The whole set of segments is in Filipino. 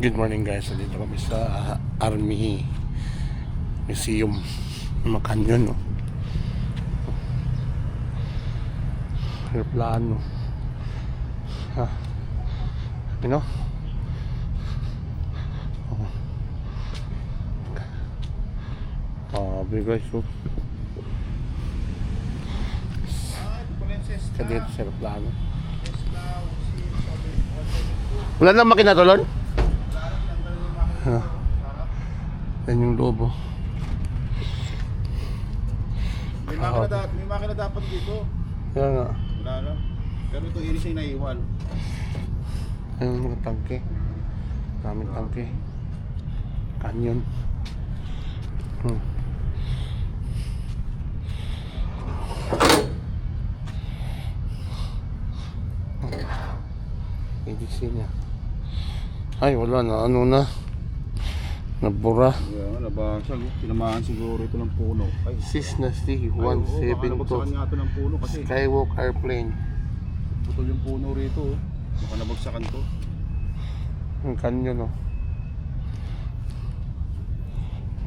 Good morning guys, dito kami sa Army Museum ng Canyon, no? Aeroplano. Ha? You know? Big guys, so sa dito sa aeroplano. Wala nang makina to, Lon? Yan yung lobo. May makina dapat dito. Kaya nga. Wala na. Pero ito iris ay naiwan. Ayun mga tangke. Daming tangke. Canyon. EDC niya. Ay wala na, ano na, nabura. Yeah, nabasag. Tinamaan siguro ito ng puno. Ay, Cessna baka nabagsakan C-172 nga ito ng puno kasi Skywalk airplane. putol yung puno rito. Baka nabagsakan to. Ang canyon, no?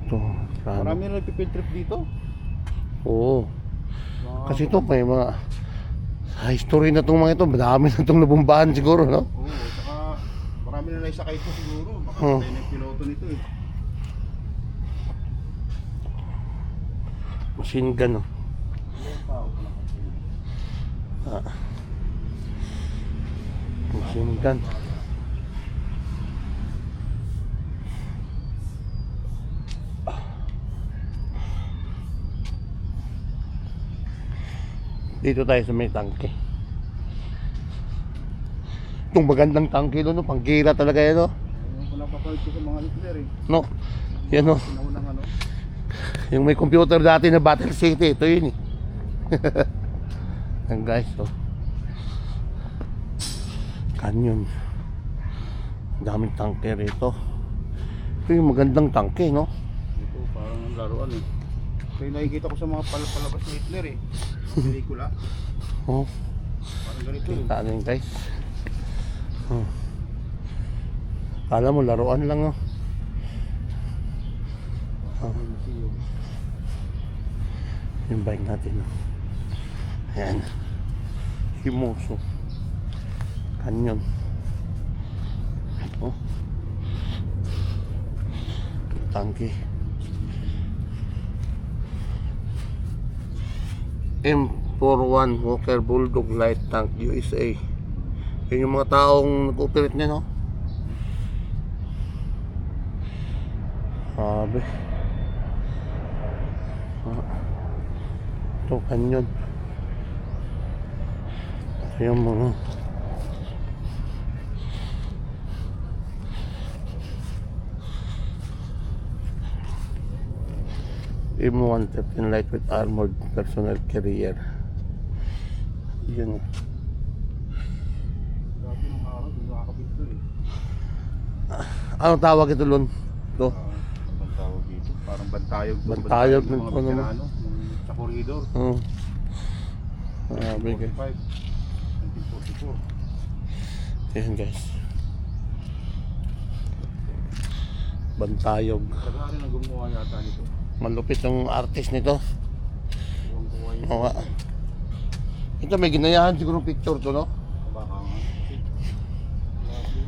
Ito, Marami na nagpipill trip dito. oo. Kasi ito may mga sa history na itong mga ito, madami na itong nabumbahan siguro, no? Oo, saka marami na naisakay ito siguro. Baka Hmm. patay na yung piloto nito eh. Machine gun, no? Machine gun. Dito tayo sa may tangke. Itong magandang tangke doon, no? Panggira talaga yan, no? Ayun, wala papalit ko sa mga Hitler eh. No? Yan, no? Pinaunang ano. Yung may computer dati na Battle City, ito yun eh. Yan guys, oh. Canyon. Daming tangke rito. Ito yung magandang tangke, no? Ito parang ang laruan eh. Kaya nakikita ko sa mga palabas ni Hitler eh. Pelikula. Oh, Parang ganito eh. kita yun guys. Oh. Kala mo laruan lang, oh. Oh. Yung bike natin, oh. Ayan. Himoso. Canyon. Oh. Tangke. M41 Walker Bulldog Light Tank USA. Yun yung mga taong nag-operate niya, no? Sabi. Ito, canyon. Ito yung mga M113 lightweight armored personnel carrier. Yun. Dati nung araw, hindi nakakabit to eh. Anong tawag ito, Lon? Ito. Ang tawag dito? Parang bantayog. Bantayog ng ng mga ano, veterano sa koridor. Oh. Sabi guys. 1944. Ayan guys. Bantayog. Taga-ari na gumawa yata nito. Malupit yung artist nito. Huwag gawa yun. Oo nga. Ito may ginayahan siguro picture to, no? Baka nga. Grabe.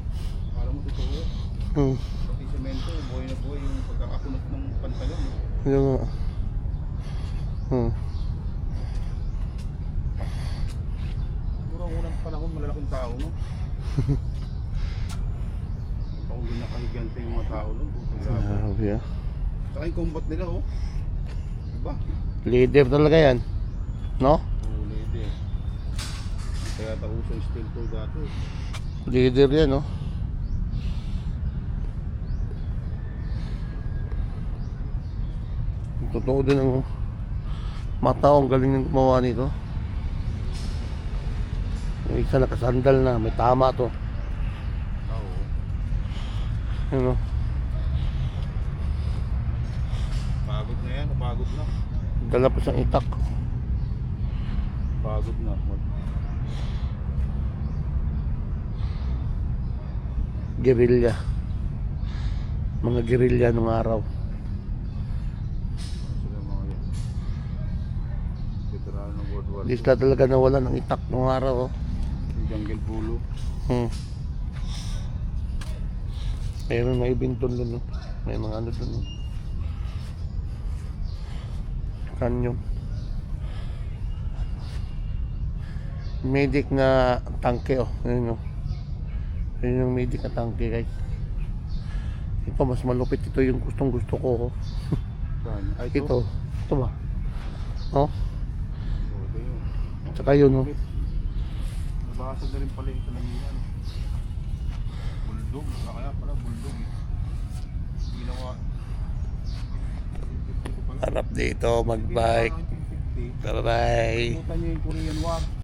Parang mo totoo yun. Pati semento, buhay na buhay yung pagkakakunot ng pantalon. Yun nga. Siguro ang unang panahon malalaking tao, no? Kung hindi nakahigante yung mga tao, no? Grabe. Grabe, ah. Saka yung combat nila, oh. Diba? Leader talaga yan. No? Oh, lady. Kaya tauso yung steel tool dati. Leader yan, no? Totoo din ang mata ko, ang galing ng gumawa nito. Yung isa nakasandal na, may tama to. Oo. Yun, no? Pagod na yan, pagod na. Dala pa siyang itak. Pagod na. Guerrilla. Mga gerilya nung araw. Sila mga yan. Veterano ng World War Di sila talaga nawala ng itak nung araw. Oh. Yung Jungle Pulo. Meron may bintol dun. Oh. May mga ano dun. Oh. Kanyon. Medic na tangke. Oh. Ayun, oh. Yun yung medic na tangke, guys. Ito, mas malupit ito yung gustong gusto ko. Oh. Saan? Ay, Ito. Ito ba? Oh. Ito yun. Tsaka yun, oh. Nabasag na rin pala yung kanamihan. Bulldog. Kaya pala bulldog. Ginawa. Harap dito, mag-bike. Bye-bye. Pumunta niyo yung Korean War.